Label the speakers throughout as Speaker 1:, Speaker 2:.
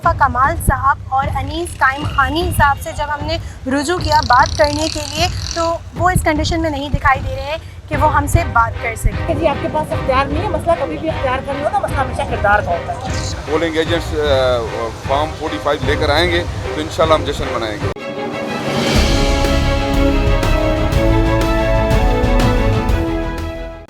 Speaker 1: مصطفیٰ کمال صاحب اور انیس قائم خانی صاحب سے جب ہم نے رجوع کیا بات کرنے کے لیے تو وہ اس کنڈیشن میں نہیں دکھائی دے رہے کہ وہ ہم سے بات کر سکیں.
Speaker 2: جی آپ کے پاس اختیار نہیں ہے, مسئلہ کبھی بھی اختیار کر لو نا, مسئلہ ہمیشہ کردار کا ہوتا ہے.
Speaker 3: پولنگ ایجنٹس فارم 45 لے کر آئیں گے تو انشاءاللہ ہم جشن منائیں گے.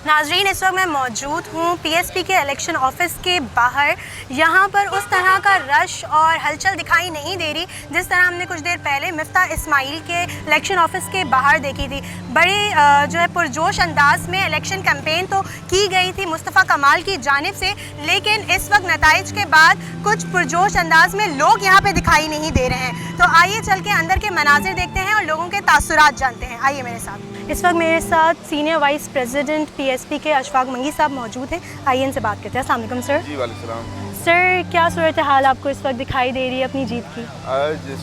Speaker 1: ناظرین, اس وقت میں موجود ہوں پی ایس پی کے الیکشن آفس کے باہر. یہاں پر اس طرح کا رش اور ہلچل دکھائی نہیں دے رہی جس طرح ہم نے کچھ دیر پہلے مفتاح اسماعیل کے الیکشن آفس کے باہر دیکھی تھی. بڑی جو ہے پرجوش انداز میں الیکشن کیمپین تو کی گئی تھی مصطفیٰ کمال کی جانب سے, لیکن اس وقت نتائج کے بعد کچھ پرجوش انداز میں لوگ یہاں پہ دکھائی نہیں دے رہے ہیں. تو آئیے چل کے اندر کے مناظر دیکھتے ہیں اور لوگوں کے تاثرات جانتے ہیں. آئیے میرے ساتھ. اس وقت میرے ساتھ senior vice president P S P کے اشفاق منگی صاحب موجود ہیں. آئیے ان سے بات کرتے ہیں. السلام علیکم سر.
Speaker 3: جی وعلیکم السلام.
Speaker 1: سر, کیا صورتحال آپ کو اس وقت دکھائی دے رہی ہے اپنی جیت کی؟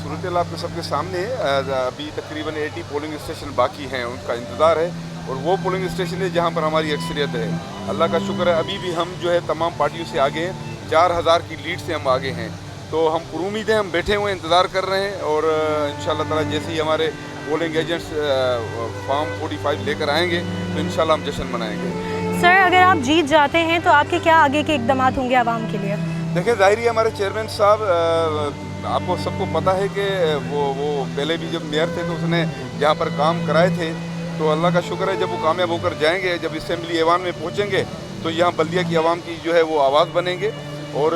Speaker 3: صورتحال آپ کے سب کے سامنے ہے. ابھی تقریباً 80 پولنگ اسٹیشن باقی ہیں, ان کا انتظار ہے, اور وہ پولنگ اسٹیشن ہے جہاں پر ہماری اکثریت ہے. اللہ کا شکر ہے ابھی بھی ہم جو ہے تمام پارٹیوں سے آگے ہیں. 4000 کی لیڈ سے ہم آگے ہیں. تو ہم پر امید ہیں, ہم بیٹھے ہوئے انتظار کر رہے ہیں, اور انشاءاللہ تعالیٰ جیسے ہی ہمارے پولنگ ایجنٹس فارم 45 لے کر آئیں گے تو انشاءاللہ ہم جشن منائیں گے.
Speaker 1: سر, اگر آپ جیت جاتے ہیں تو آپ کے کیا آگے کے اقدامات ہوں گے عوام کے لیے؟
Speaker 3: دیکھیں, ظاہری ہمارے چیئرمین صاحب, آپ کو سب کو پتہ ہے کہ وہ پہلے بھی جب میئر تھے تو اس نے یہاں پر کام کرائے تھے. تو اللہ کا شکر ہے جب وہ کامیاب ہو کر جائیں گے, جب اسمبلی ایوان میں پہنچیں گے تو یہاں بلدیہ کی عوام کی جو ہے وہ آواز بنیں گے, اور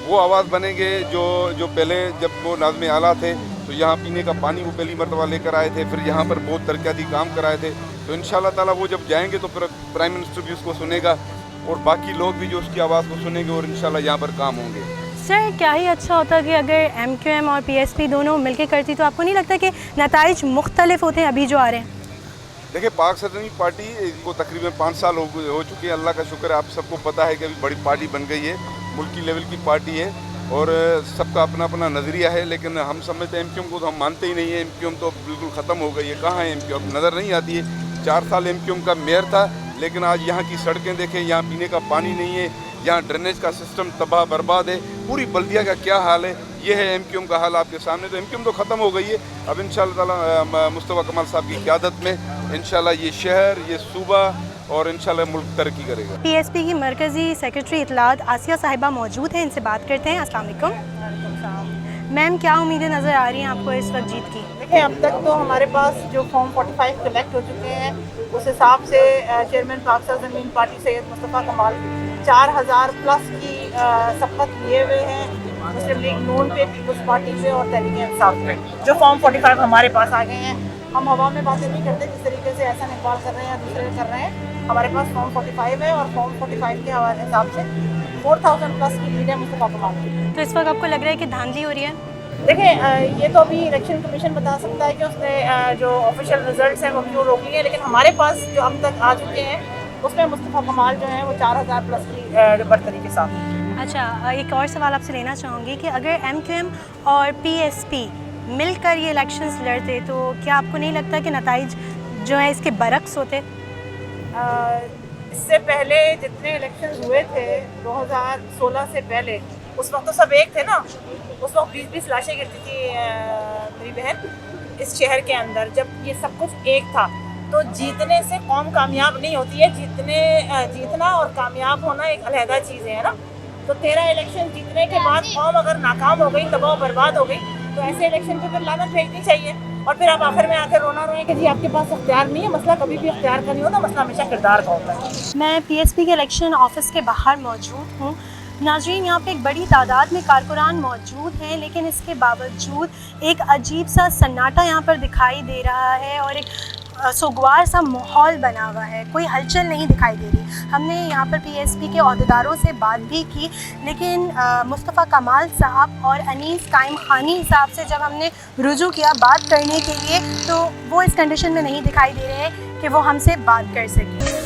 Speaker 3: وہ آواز بنیں گے جو پہلے جب وہ ناظم اعلیٰ تھے تو یہاں پینے کا پانی وہ پہلی مرتبہ لے کر آئے تھے, پھر یہاں پر بہت ترقیاتی کام کرائے تھے. تو انشاءاللہ تعالیٰ وہ جب جائیں گے تو پھر پرائم منسٹر بھی اس کو سنے گا, اور باقی لوگ بھی جو اس کی آواز کو سنیں گے, اور انشاءاللہ یہاں پر کام ہوں گے.
Speaker 1: سر, کیا ہی اچھا ہوتا کہ اگر ایم کیو ایم اور پی ایس پی دونوں مل کے کرتی, تو آپ کو نہیں لگتا کہ نتائج مختلف ہوتے ہیں ابھی جو آ رہے ہیں؟
Speaker 3: دیکھیں, پاک سلطنت پارٹی کو تقریباً 5 سال ہو چکے ہیں. اللہ کا شکر ہے, آپ سب کو پتہ ہے کہ ابھی بڑی پارٹی بن گئی ہے, ملکی لیول کی پارٹی ہے, اور سب کا اپنا اپنا نظریہ ہے. لیکن ہم سمجھتے ہیں ایم کیو ایم کو تو ہم مانتے ہی نہیں ہیں. ایم کیو ایم تو بالکل ختم ہو گئی ہے. کہاں ہے ایم کیو ایم؟ نظر نہیں آتی ہے. 4 سال ایم کیو ایم کا میئر تھا, لیکن آج یہاں کی سڑکیں دیکھیں, یہاں پینے کا پانی نہیں ہے, یہاں ڈرینیج کا سسٹم تباہ برباد ہے. پوری بلدیہ کا کیا حال ہے, یہ ہے ایم کیو ایم کا حال آپ کے سامنے. تو ایم کیو ایم تو ختم ہو گئی ہے. اب انشاءاللہ تعالیٰ مصطفیٰ کمال صاحب کی قیادت میں انشاءاللہ یہ شہر, یہ صوبہ اور انشاءاللہ ملک ترقی کرے گا.
Speaker 1: پی ایس پی کی مرکزی سیکرٹری اطلاعات آسیہ صاحبہ موجود ہیں, ان سے بات کرتے ہیں. السلام علیکم میم, کیا امیدیں نظر آ رہی ہیں آپ کو اس وقت جیت کی؟
Speaker 2: دیکھیں, اب تک تو ہمارے پاس جو فارم 45 کلیکٹ ہو چکے ہیں اس حساب سے چیئرمین پاکستان زمین پارٹی سید مصطفیٰ کمال 4000 پلس کی سبقت لیے ہوئے ہیں. مسلم لیگ نون پہ, پیپلز پارٹی پہ اور تحریک انصاف پہ جو فارم 45 ہمارے پاس آ گئے ہیں. ہم ہوا میں باتیں نہیں کرتے جس طریقے سے احسن اقبال کر رہے ہیں یا دوسرے کر رہے ہیں. ہمارے پاس فارم 45 ہے, اور فارم 45 کے حساب سے 4000 پلس کی لیڈ ہے مصطفیٰ کمال کی.
Speaker 1: تو اس وقت آپ کو لگ رہا ہے کہ دھاندلی ہو رہی ہے؟
Speaker 2: دیکھیں, یہ تو ابھی الیکشن کمیشن بتا سکتا ہے کہ اس نے جو آفیشیل ریزلٹس ہیں وہ کیوں روک لیے, لیکن ہمارے پاس جو اب تک آ چکے ہیں اس میں مصطفیٰ کمال جو ہیں وہ 4000 پلس کی برتری کے ساتھ.
Speaker 1: اچھا, ایک اور سوال آپ سے لینا چاہوں گی کہ اگر ایم کیو ایم اور پی ایس پی مل کر یہ الیکشنز لڑتے تو کیا آپ کو نہیں لگتا کہ نتائج جو ہیں اس کے برعکس ہوتے؟
Speaker 2: اس سے پہلے جتنے الیکشنز ہوئے تھے 2016 سے پہلے, اس وقت تو سب ایک تھے نا. اس وقت 20 لاشیں گرتی تھی میری بہن اس شہر کے اندر. جب یہ سب کچھ ایک تھا تو جیتنے سے قوم کامیاب نہیں ہوتی ہے. جیتنا اور کامیاب ہونا ایک علیحدہ چیز ہے نا. تو 13 الیکشن جیتنے کے بعد قوم اگر ناکام ہو گئی, تباہ و برباد ہو گئی, تو ایسے الیکشن پہ پھر لعنت بھیجنی چاہیے. اور پھر آپ آخر میں آ کے رونا روئیں کہ جی آپ کے پاس اختیار نہیں ہے. مسئلہ کبھی بھی اختیار کا نہیں ہوتا, مسئلہ ہمیشہ کردار کا ہوتا ہے.
Speaker 1: میں پی ایس پی کے الیکشن آفس کے باہر موجود ہوں. ناظرین, یہاں پہ ایک بڑی تعداد میں کارکنان موجود ہیں, لیکن اس کے باوجود ایک عجیب سا سناٹا یہاں پر دکھائی دے رہا ہے, اور ایک سوگوار سا ماحول بنا ہوا ہے. کوئی ہلچل نہیں دکھائی دے رہی. ہم نے یہاں پر پی ایس پی کے عہدیداروں سے بات بھی کی, لیکن مصطفیٰ کمال صاحب اور انیس قائم خانی صاحب سے جب ہم نے رجوع کیا بات کرنے کے لیے تو وہ اس کنڈیشن میں نہیں دکھائی دے رہے کہ وہ ہم سے بات کر سکیں.